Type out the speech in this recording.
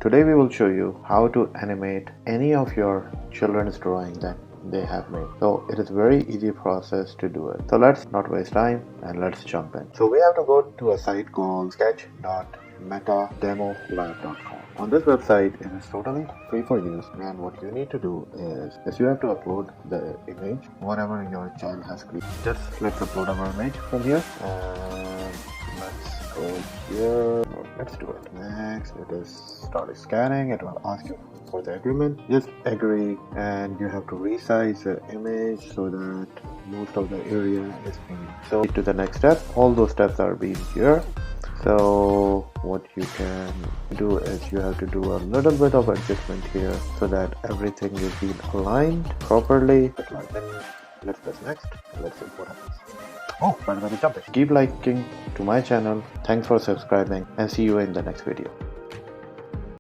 Today we will show you how to animate any of your children's drawing that they have made. So it is very easy process to do it. So let's not waste time and let's jump in. So we have to go to a site called sketch.metademolab.com. On this website, it is totally free for use, and what you need to do is you have to upload the image, whatever your child has created. Just let's upload our image from here, and let's go here. Let's do it. Next, it is started scanning. It will ask you for the agreement. Just agree, and you have to resize the image so that most of the area is being. So to the next step, all those steps are being here. So what you can do is you have to do a little bit of adjustment here so that everything is being aligned properly. Then let's press next and let's see what happens. Oh, by the way, jump it. Keep liking to my channel. Thanks for subscribing and see you in the next video.